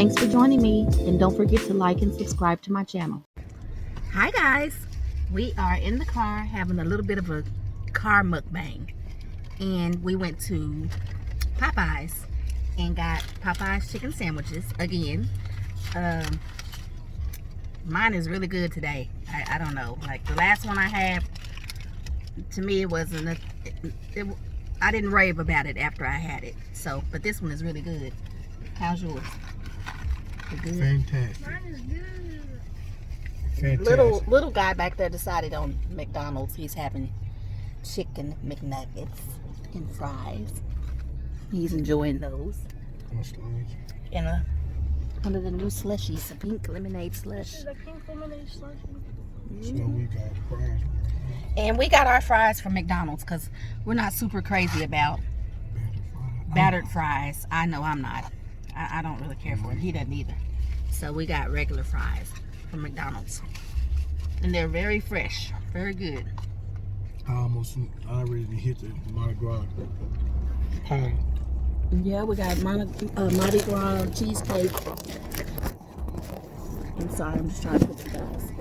Thanks for joining me, and don't forget to like and subscribe to my channel. Hi guys, we are in the car having a little bit of a car mukbang, and we went to Popeyes and got Popeyes chicken sandwiches again. Mine is really good today. I don't know, like the last one I had, to me it wasn't I didn't rave about it after I had it. So, but this one is really good. How's yours? Good? Fantastic. Mine is good. Fantastic. Little guy back there decided on McDonald's. He's having chicken McNuggets and fries. He's enjoying those. And one of the new slushies, a pink lemonade slush. Is a pink lemonade slush? So we got fries. And we got our fries from McDonald's because we're not super crazy about battered fries. I know I'm not. I don't really care for it. He doesn't either. So we got regular fries from McDonald's. And they're very fresh. Very good. I already hit the Mardi Gras pie. Yeah, we got Mardi Gras cheesecake. I'm sorry, I'm just trying to put you guys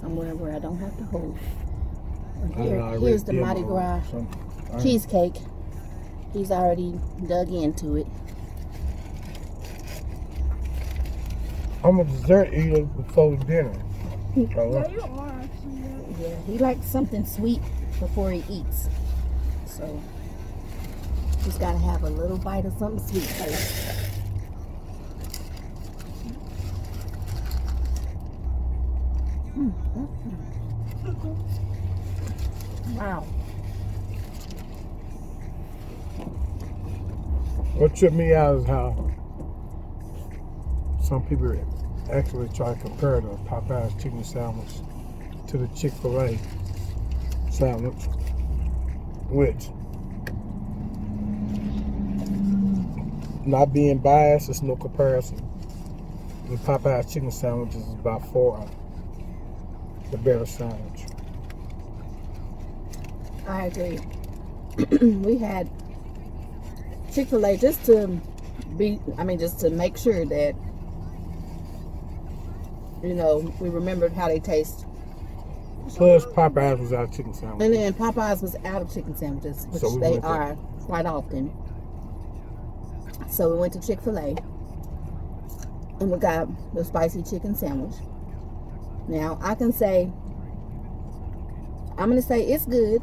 somewhere where I don't have to hold. Here's the Mardi Gras cheesecake. He's already dug into it. I'm a dessert eater before dinner. Yeah, you are actually. Yeah, he likes something sweet before he eats. So he's got to have a little bite of something sweet first. Wow. What tripped me out is how some people actually try to compare the Popeye's chicken sandwich to the Chick-fil-A sandwich, which, not being biased, it's no comparison. The Popeye's chicken sandwich is by far the better sandwich. I agree. We had Chick-fil-A just to make sure that, you know, we remembered how they taste. Plus, Popeyes was out of chicken sandwich. And then Popeyes was out of chicken sandwiches, which So they are quite often. So we went to Chick-fil-A and we got the spicy chicken sandwich. Now, I'm going to say it's good.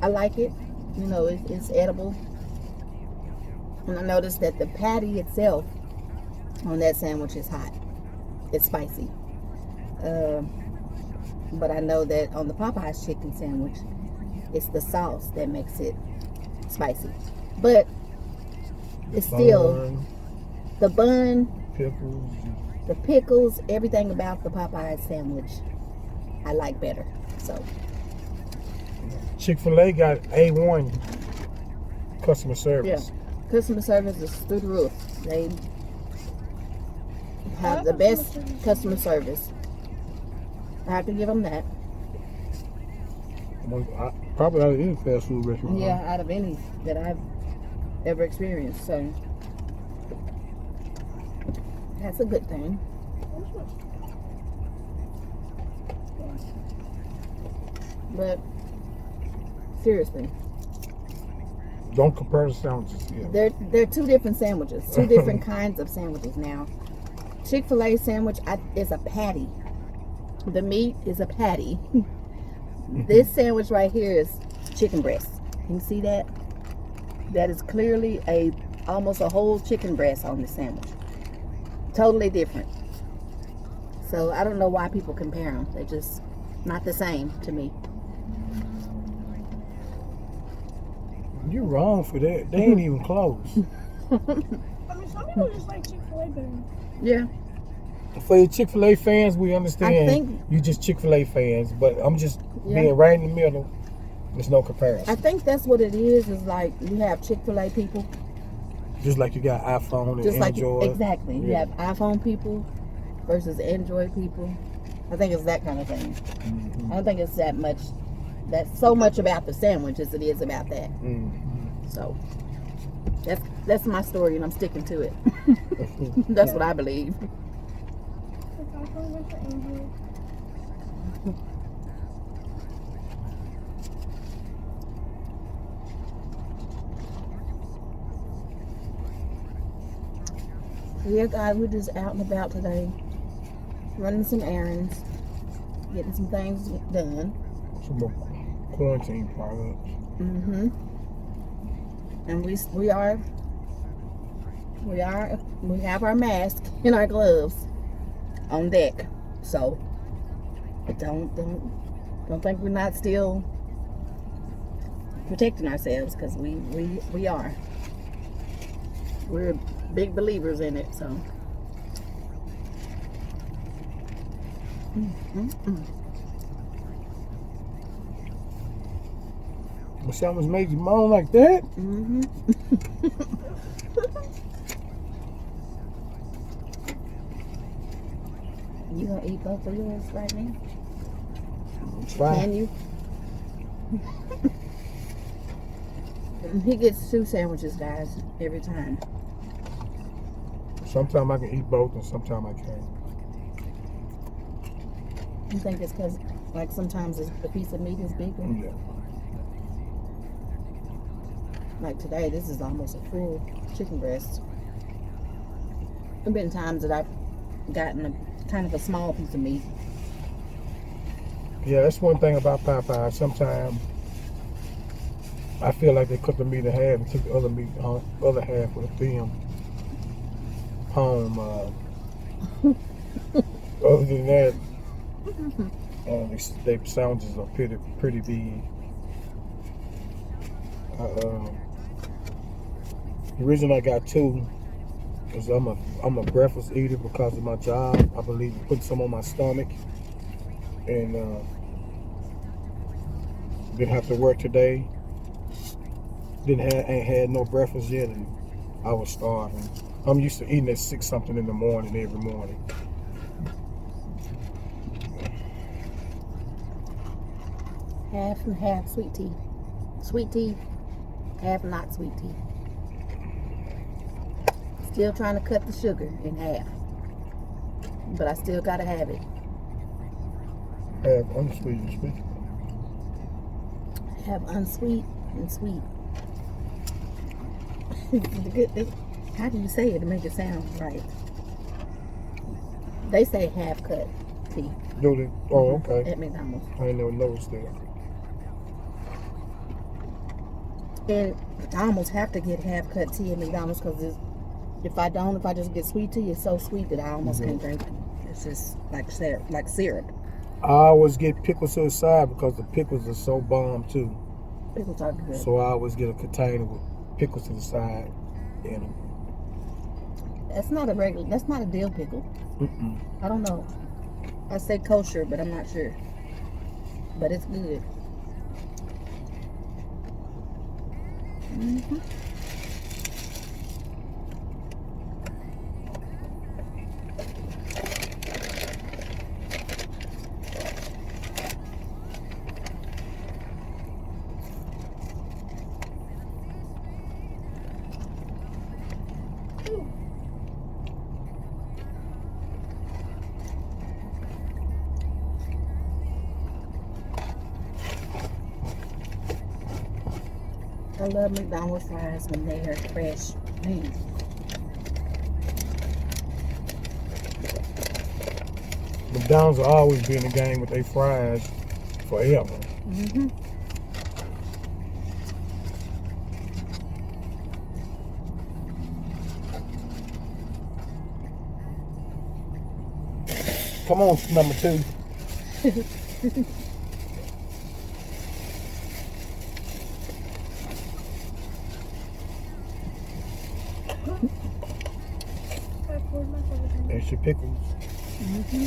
I like it. You know, it's edible. And I noticed that the patty itself on that sandwich is hot. It's spicy. But I know that on the Popeyes chicken sandwich, it's the sauce that makes it spicy. But it's still the bun, the pickles, everything about the Popeyes sandwich I like better. So Chick-fil-A got A1 customer service. yeah, customer service is through the roof. They have the best customer service. I have to give them that. Probably out of any fast food restaurant. Yeah, out of any that I've ever experienced. So that's a good thing. But seriously, Don't compare the sandwiches. Yeah. they're two different sandwiches, two different kinds of sandwiches. Now, Chick-fil-A sandwich is a patty. The meat is a patty. This sandwich right here is chicken breast. Can you see that? That is clearly almost a whole chicken breast on the sandwich. Totally different. So I don't know why people compare them. They're just not the same to me. You're wrong for that. They ain't even close. I mean, some people just like Chick-fil-A better. Yeah. For the Chick-fil-A fans, we understand I think you just Chick-fil-A fans, but I'm just being right in the middle. There's no comparison. I think that's what it is like you have Chick-fil-A people. Just like you got iPhone and Just like Android. exactly. You have iPhone people versus Android people. I think it's that kind of thing. Mm-hmm. I don't think it's that much. That's so much about the sandwich as it is about that. Mm-hmm. So That's my story, and I'm sticking to it. That's what I believe. It's also with the angel. Yeah, guys, we're just out and about today, running some errands, getting some things done. Some more quarantine products. Mm-hmm. And we have our mask and our gloves on deck. So don't think we're not still protecting ourselves, because we are. We're big believers in it. So. When someone's made you moan like that, Mm-hmm. You gonna eat both of yours right now? it's fine. Can you? He gets 2 sandwiches, guys, every time. Sometimes I can eat both, and sometimes I can't. You think it's because, like, sometimes the piece of meat is bigger? Yeah. Like today, this is almost a full chicken breast. There have been times that I've gotten a kind of a small piece of meat. Yeah, that's one thing about Popeye. Sometimes I feel like they cut the meat in half and took the other meat, other half with them home. Other than that, they sandwiches are pretty big. The reason I got 2 is I'm a breakfast eater because of my job. I believe in putting some on my stomach, and didn't have to work today. Ain't had no breakfast yet, and I was starving. I'm used to eating at 6 something in the morning every morning. Half and half sweet tea. Sweet tea, half not sweet tea. Still trying to cut the sugar in half. But I still gotta have it. Have unsweet and sweet. Have unsweet and sweet. How do you say it to make it sound right? They say half cut tea. Do they? Oh, okay. At McDonald's. I ain't never noticed that. And I almost have to get half cut tea at McDonald's, because if I just get sweet tea, it's so sweet that I almost can't drink it. It's just like syrup. I always get pickles to the side because the pickles are so bomb too. Pickles are good. So I always get a container with pickles to the side in them. That's not a dill pickle. Mm-mm. I don't know. I say kosher, but I'm not sure. But it's good. Mm-hmm. I love McDonald's fries when they are fresh. Man. McDonald's will always be in the game with their fries forever. Mm-hmm. Come on, number 2. I poured myself a drink. Extra pickles. Mm-hmm.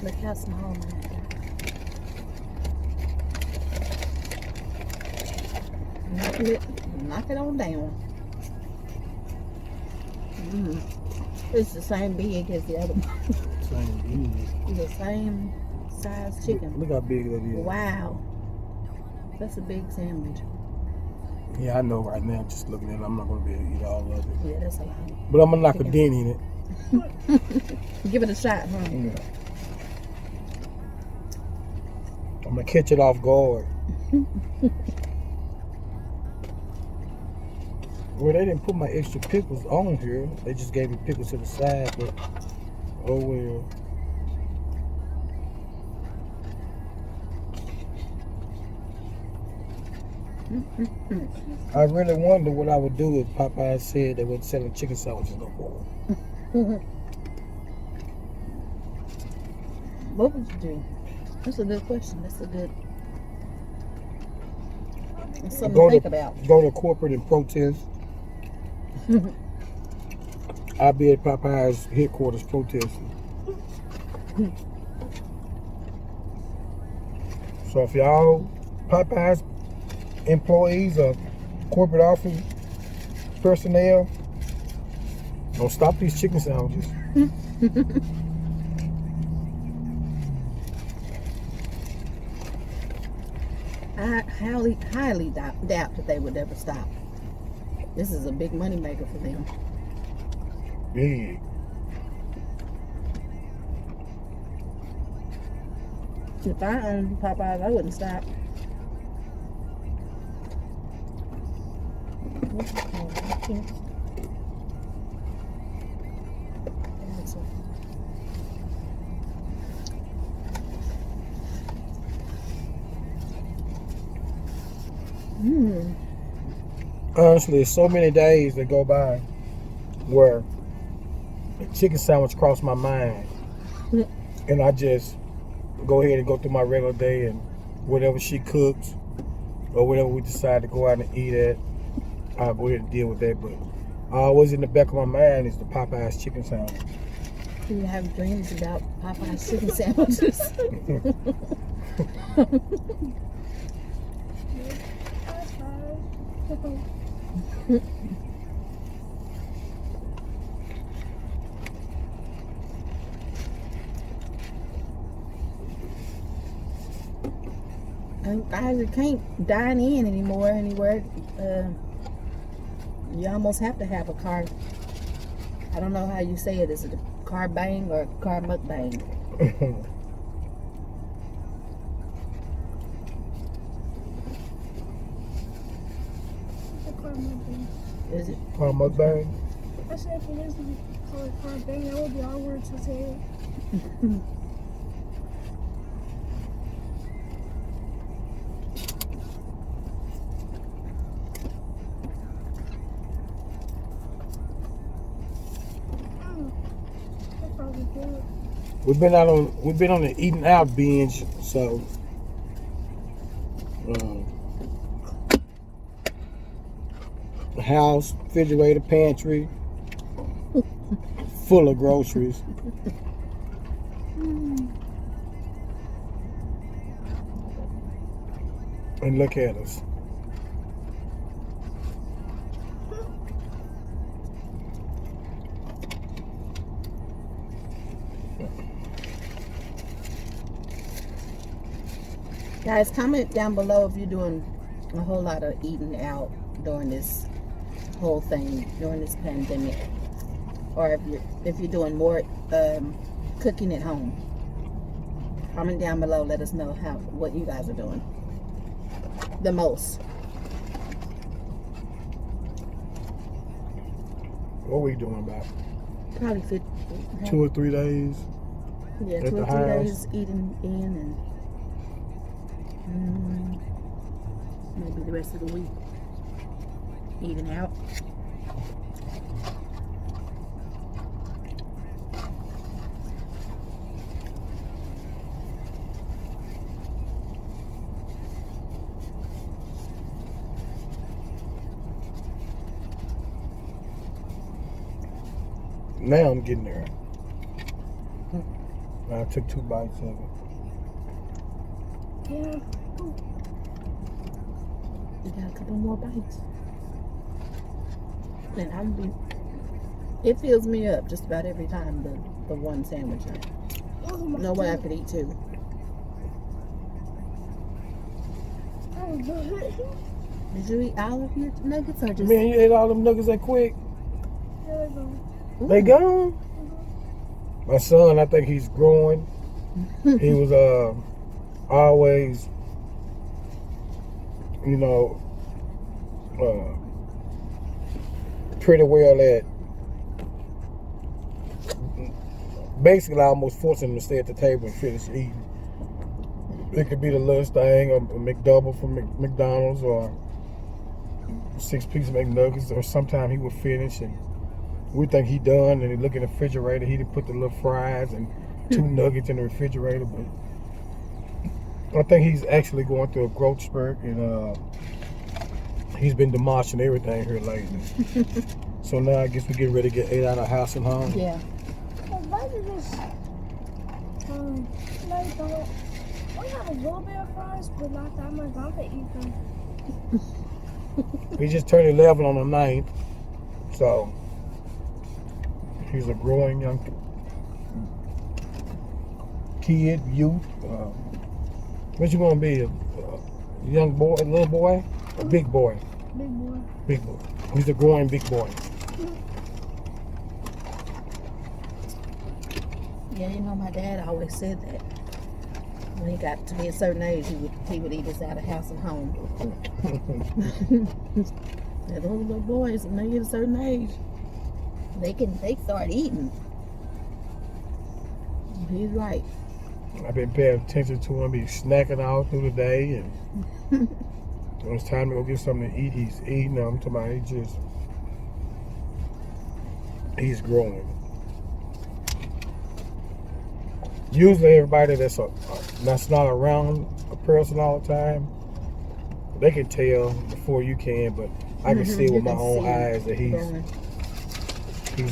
Look how small mine is. Knock it on down. Mm. It's the same big as the other one. Same. The same size chicken. Look how big that is. Wow. That's a big sandwich. Yeah, I know right now, just looking at it, I'm not going to be able to eat all of it. Yeah, that's a lot. But I'm going to knock a dent in it. Give it a shot, huh? Yeah. I'm going to catch it off guard. Well, they didn't put my extra pickles on here. They just gave me pickles to the side, but oh well. I really wonder what I would do if Popeye said they weren't selling chicken sandwiches no more. What would you do? That's a good question. That's something to think about. Go to corporate and protest. I'll be at Popeye's headquarters protesting. So if y'all Popeye's employees or corporate office personnel, don't stop these chicken sandwiches. I highly doubt that they would ever stop. This is a big money maker for them. Big. If I owned Popeyes, I wouldn't stop. Honestly, there's so many days that go by where a chicken sandwich crossed my mind, and I just go ahead and go through my regular day, and whatever she cooks or whatever we decide to go out and eat at, I'll go ahead and deal with that. But always in the back of my mind is the Popeye's chicken sandwich. Do you have dreams about Popeye's chicken sandwiches? Guys, you can't dine in anymore anywhere. You almost have to have a car. I don't know how you say it. Is it a car bang or a car mukbang? Is it? Car mukbang? I said if it is called car bang, that would be our word to say it. We've been on an eating out binge, so the house, refrigerator, pantry, full of groceries. And look at us. Guys, comment down below if you're doing a whole lot of eating out during this whole thing, during this pandemic, or if you're doing more cooking at home. Comment down below. Let us know what you guys are doing the most. What are we doing about? Probably 2 or 3 days. Yeah, at 2 or the 3 house. days eating in, and maybe the rest of the week eating out. Now I'm getting there. I took 2 bites of it. Yeah. We got a couple more bites. And it fills me up just about every time, the one sandwich. Oh my No way I God. could eat 2. Oh, good. Did you eat all of your nuggets or just? Man, you ate all them nuggets that quick. There we go. They gone. My son, I think he's growing. He was always, you know, pretty well at. Basically, I almost forced him to stay at the table and finish eating. It could be the littlest thing, a McDouble from McDonald's, or 6-piece McNuggets, or sometimes he would finish and we think he done, and he look in the refrigerator. He didn't put the little fries and 2 nuggets in the refrigerator, but I think he's actually going through a growth spurt, and he's been demolishing everything here lately. So now I guess we're getting ready to get 8 out of house and home. Yeah. Why did this, like, we have a little bit of fries, but not that much. I can eat them. He just turned 11 on the 9th, so he's a growing young kid, youth. What you gonna be? A young boy, a little boy, a big boy? Big boy. Big boy. He's a growing big boy. Yeah, you know, my dad always said that. When he got to be a certain age, he would eat us out of house and home. That little boys, when they get a certain age, they start eating. He's right. I've been paying attention to him. He's snacking all through the day, and when it's time to go get something to eat, he's eating. I'm talking about he's growing. Usually everybody that's not around a person all the time, they can tell before you can, but I can see with my own eyes that he's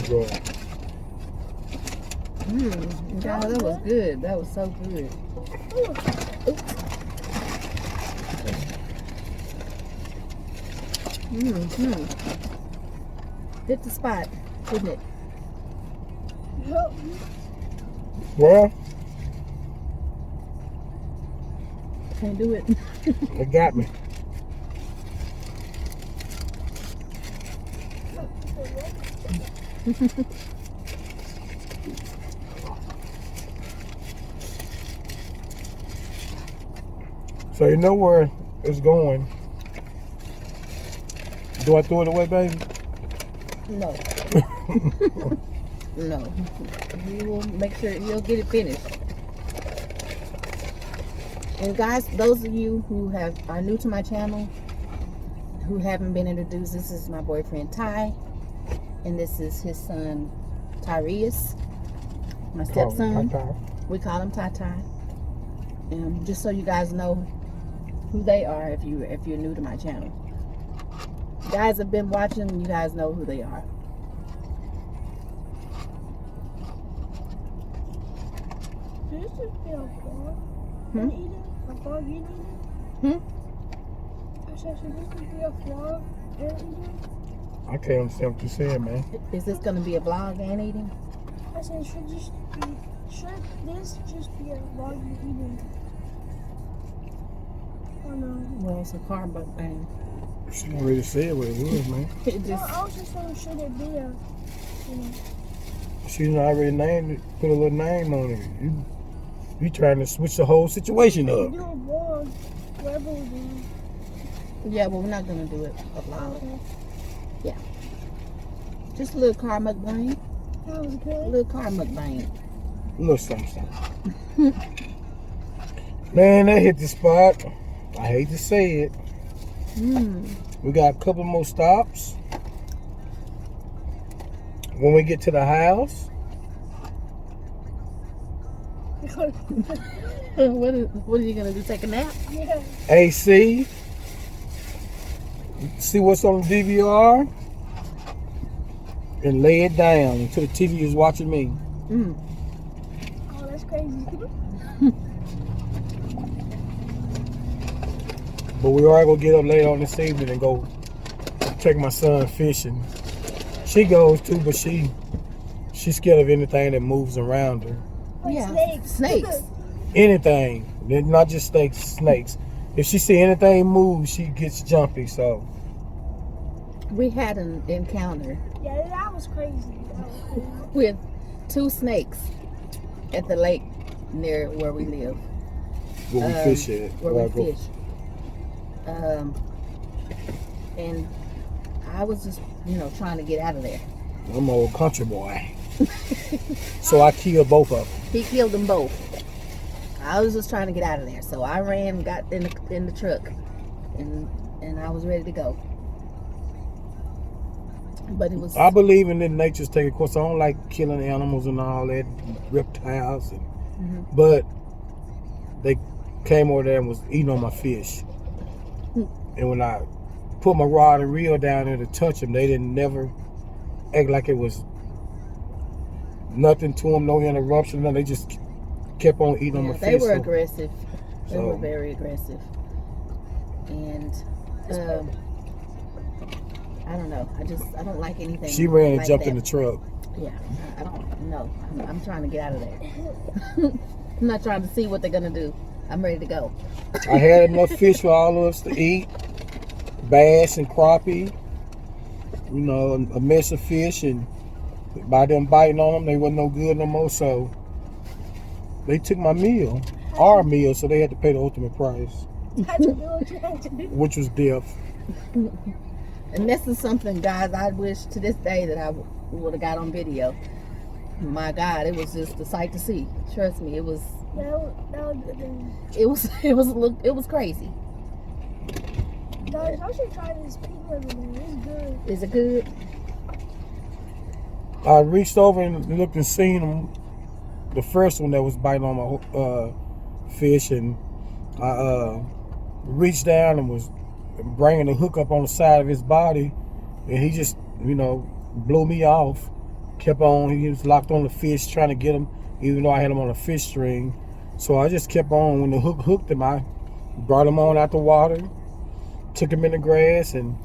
growing. God, that was good. That was so good. Hit the spot, didn't it? Well, Can't do it. it got me. So you know where it's going. Do I throw it away, baby? No. No. We will make sure you'll get it finished. And guys, those of you who are new to my channel, who haven't been introduced, this is my boyfriend Ty, and this is his son Tyrese, my stepson. We call him Ty. And just so you guys know who they are, if you're new to my channel. You guys have been watching, you guys know who they are. Should this just be a frog? Hmm? Eating? A frog eating? Hmm? I said, should this just be a frog and eating? I can't understand what you saying, man. Is this gonna be a vlog and eating? I said, should this just be a vlog and eating? Oh no. Well, it's a car mukbang. She already said what it was, man. It No, just, I was just saying, should it be a, She already named it, put a little name on it. You trying to switch the whole situation up. do a vlog, whatever we do. yeah, but we're not gonna do it a vlog. Okay. Just a little car mukbang. That was A good. little car mukbang. A little something. Man, that hit the spot. I hate to say it. We got a couple more stops. When we get to the house, What are you gonna do? Take a nap? Yeah. AC, see what's on the DVR, and lay it down until the TV is watching me. Oh, that's crazy. But we are gonna get up later on this evening and go take my son fishing. She goes too, but she's scared of anything that moves around her. Like Yeah. snakes. Snakes. Anything. They're not just snakes. if she see anything move, she gets jumpy. So We had an encounter Yeah, that was crazy. That was crazy. with 2 snakes at the lake near where we live. where we fish at. Where Where I we go. fish. And I was just, trying to get out of there. I'm an old country boy. So I killed both of them. He killed them both. I was just trying to get out of there, so I ran, got in the truck, and I was ready to go. But it was. I believe in nature's taking course. I don't like killing animals and all that, reptiles, but they came over there and was eating on my fish. And when I put my rod and reel down there to touch them, they didn't never act like it was nothing to them, no interruption. No, they just kept on eating on my They fish. were So aggressive. They So- were very aggressive. And I don't know. I don't like anything. she ran and like jumped that. in the truck. Yeah, I don't know. I'm trying to get out of there. I'm not trying to see what they're gonna do. I'm ready to go. I had enough fish for all of us to eat. Bass and crappie. A mess of fish, and by them biting on them, they wasn't no good no more. So they took my meal, our meal, so they had to pay the ultimate price, Had to do what you had to do. which was death. And this is something, guys, I wish to this day that I would have got on video. My God, it was just a sight to see. Trust me, it was That was the thing. it was crazy. Guys, I should try this pink liver man. It's good. Is it good? I reached over and looked and seen him, the first one that was biting on my fish, and I reached down and was bringing the hook up on the side of his body, and he just, blew me off. Kept on, he was locked on the fish trying to get him, even though I had him on a fish string. So I just kept on. When the hook hooked him, I brought him on out the water, took him in the grass, and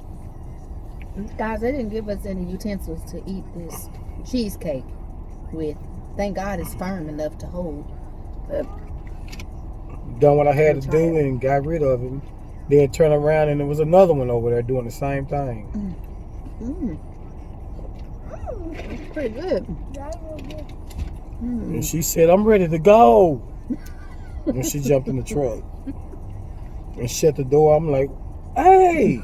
Guys, they didn't give us any utensils to eat this cheesecake with. Thank God it's firm enough to hold. But done what I had to do and got rid of him. Then turn around and there was another one over there doing the same thing. it's pretty good. That's real good. And she said, "I'm ready to go." And she jumped in the truck and shut the door. I'm like, "Hey!"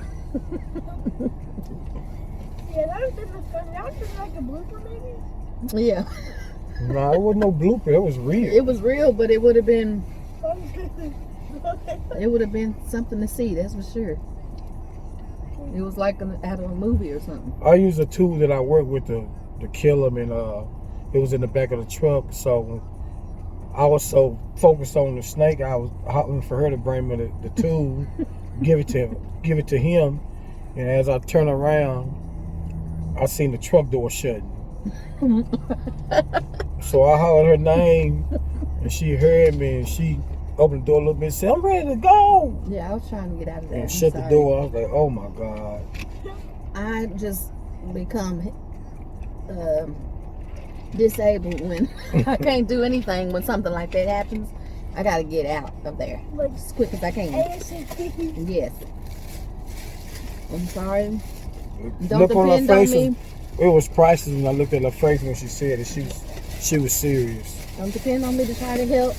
Yeah, that would have been fun. That would have been like a blooper, maybe. Yeah, No, it wasn't no blooper. It was real. it was real, but it would have been Okay. something to see. That's for sure. It was like out of a movie or something. I use a tool that I work with to kill them, and it was in the back of the truck. So I was so focused on the snake, I was hopping for her to bring me the tool, give it to him. And as I turn around, I seen the truck door shutting. So I hollered her name, and she heard me, and she opened the door a little bit and said, "I'm ready to go." Yeah, I was trying to get out of there. And I'm shut the sorry. door. I was like, "Oh my God." I just become disabled when I can't do anything when something like that happens. I gotta get out of there Like as quick as I can. ASAP. Yes. I'm sorry. Don't Look on her depend on face. me. It was priceless when I looked at her face when she said it. She was serious. Don't depend on me to try to help.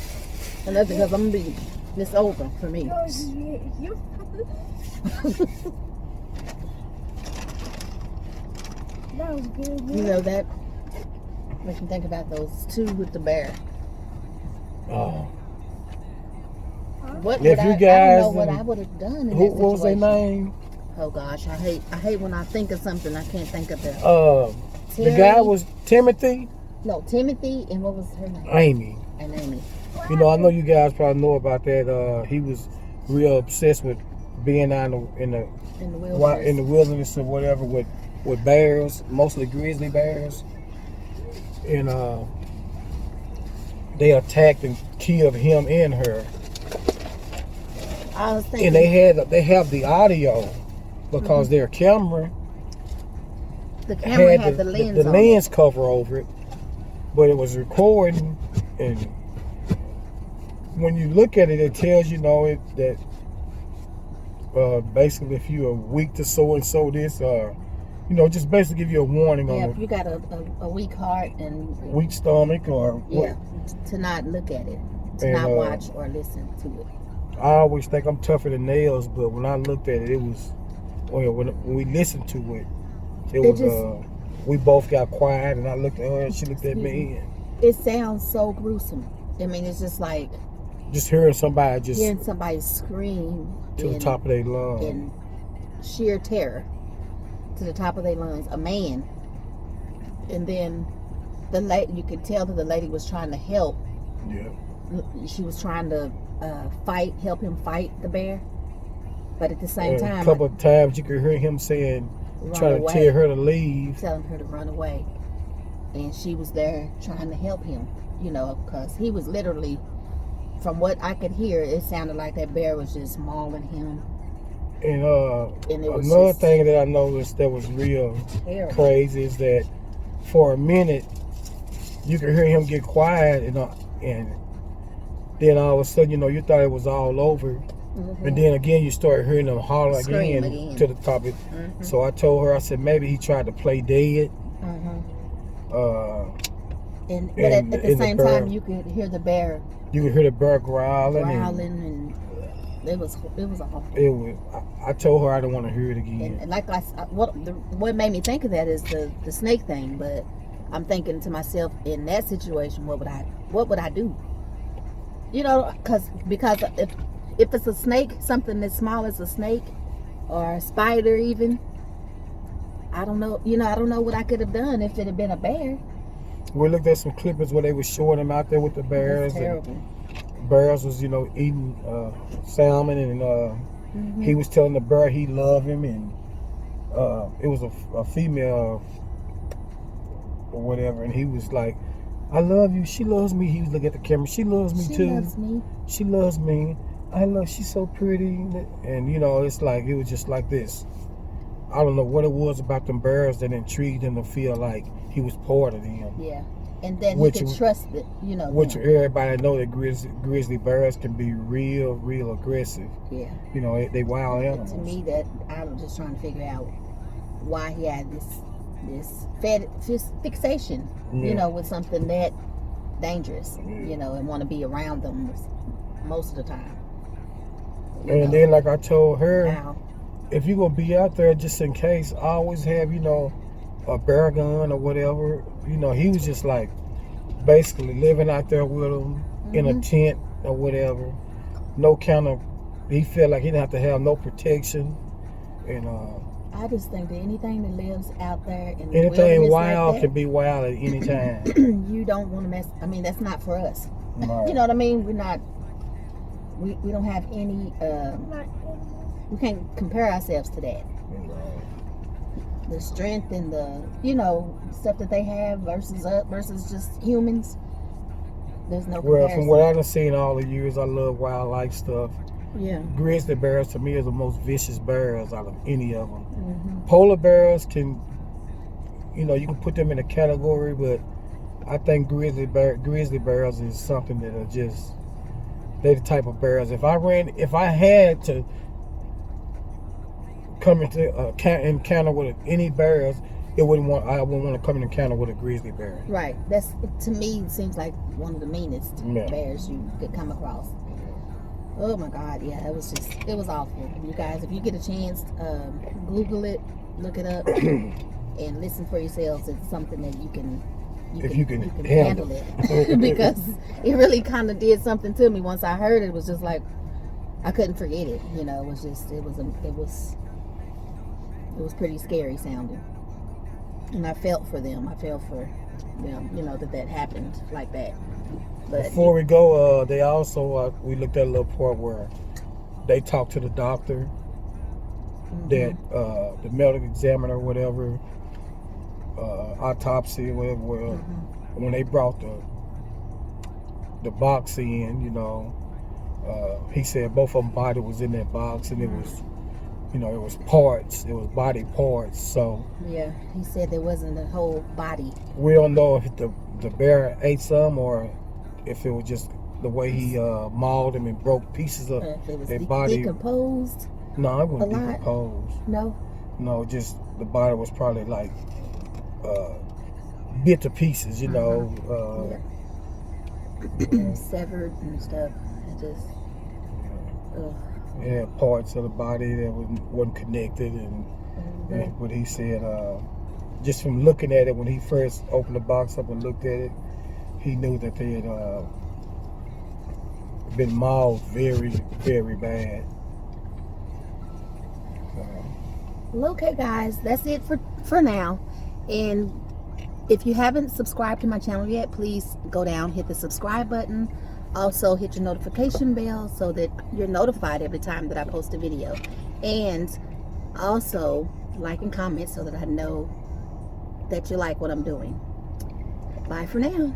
And that's because I'm gonna be this over for me. You. That was good. You know that makes me think about those two with the bear. What If would you I guys don't know what I would have done in that What was their situation. name? Oh gosh, I hate when I think of something I can't think of it. The guy was Timothy, No, Timothy, and what was her name? Amy. And Amy. I know you guys probably know about that. He was real obsessed with being out in the In the wilderness. wilderness or whatever with bears, mostly grizzly bears, and they attacked and killed him and her. I was thinking. And they have the audio because their camera the camera had the the lens on it. lens cover over it, but it was recording, and when you look at it, it tells that basically if you're weak to so and so this, just basically give you a warning Yeah, on if you got a weak heart and weak stomach or to not look at it, to And, not watch or listen to it. I always think I'm tougher than nails, but when I looked at it, it was when we listened to it, it was we both got quiet, and I looked at her, and she looked at me. And it sounds so gruesome. I mean, it's just like just hearing somebody scream to the top of their lungs in sheer terror, to the top of their lungs. A man, and then you could tell that the lady was trying to help. Yeah. She was trying to help him fight the bear, but at the same time, a couple of times you could hear him saying, trying to tell her to leave, telling her to run away, and she was there trying to help him. Because he was literally, from what I could hear, it sounded like that bear was just mauling him. And it was another thing that I noticed that was real terrible. Crazy is that for a minute you could hear him get quiet, and then all of a sudden, you thought it was all over. Mm-hmm. And then again, you started hearing them holler again to the top of it. Mm-hmm. So I told her, I said, maybe he tried to play dead. Mm-hmm. But at the same time, you could hear the bear. You could hear the bear growling, and it was awful. I told her I didn't want to hear it again. And like what made me think of that is the snake thing. But I'm thinking to myself, in that situation, what would I do? Because if it's a snake, something as small as a snake or a spider even, I don't know. I don't know what I could have done if it had been a bear. We looked at some clippings where they were showing them out there with the bears. That's terrible. And bears was, eating salmon, and he was telling the bear he loved him, and it was a female or whatever, and he was like, I love you, she loves me. He was looking at the camera, she loves me too. She loves me. She's so pretty. And it's like, it was just like this. I don't know what it was about them bears that intrigued him to feel like he was part of them. Yeah. And then he could trust it, Which everybody know that grizzly bears can be real aggressive. Yeah. They wild animals. To me, that I'm just trying to figure out why he had this fixation, with something that dangerous, and want to be around them most of the time. And then, like I told her, wow. If you're going to be out there just in case, always have, a bear gun or whatever. He was just like basically living out there with them in a tent or whatever. No kind of, he felt like he didn't have to have no protection. And I just think that anything that lives out there in the anything wild like that, can be wild at any time. You don't want to mess. I mean, that's not for us. Right. You know what I mean? We're not. We don't have any. We can't compare ourselves to that. The strength and the stuff that they have versus just humans. There's no comparison. Well, from what I've seen all the years, I love wildlife stuff. Yeah. Grizzly bears to me are the most vicious bears out of any of them. Mm-hmm. Polar bears can, you can put them in a category, but I think grizzly bears is something that are just, they're the type of bears. If I had to come into encounter with any bears, I wouldn't want to come in encounter with a grizzly bear. Right. That's, to me, seems like one of the meanest bears you could come across. Oh my God, yeah, it was awful. You guys, if you get a chance, Google it, look it up, and listen for yourselves. It's something that you can handle it. Because it really kind of did something to me. Once I heard it, it was just like, I couldn't forget it. It was pretty scary sounding. And I felt for them. I felt for them, that happened like that. But before we go, they also we looked at a little part where they talked to the doctor, that the medical examiner, whatever, autopsy, whatever. When they brought the box in, he said both of them body was in that box, and it was, it was parts, it was body parts. So yeah, he said there wasn't a whole body. We don't know if the bear ate some or if it was just the way he mauled him and broke pieces of If it was their body. decomposed. No, I wouldn't A lot? decompose. No. No, just the body was probably like bit to pieces, you know. Severed and stuff. It just. Ugh. It had parts of the body that wasn't connected, and what he said, just from looking at it, when he first opened the box up and looked at it, he knew that they had been mauled very, very bad. Well, okay, guys, that's it for now. And if you haven't subscribed to my channel yet, please go down, hit the subscribe button. Also, hit your notification bell so that you're notified every time that I post a video. And also, like and comment so that I know that you like what I'm doing. Bye for now.